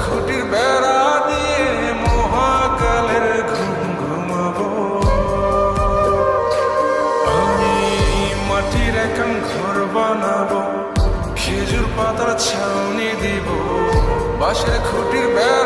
খুঁটির বেড়া দিয়ে মহাকালের ঘুম ঘুমাবো। আমি মাটির একান ঘর বানাবো, খেজুর পাতার ছাউনি দিব, বাঁশের খুঁটির বেড়া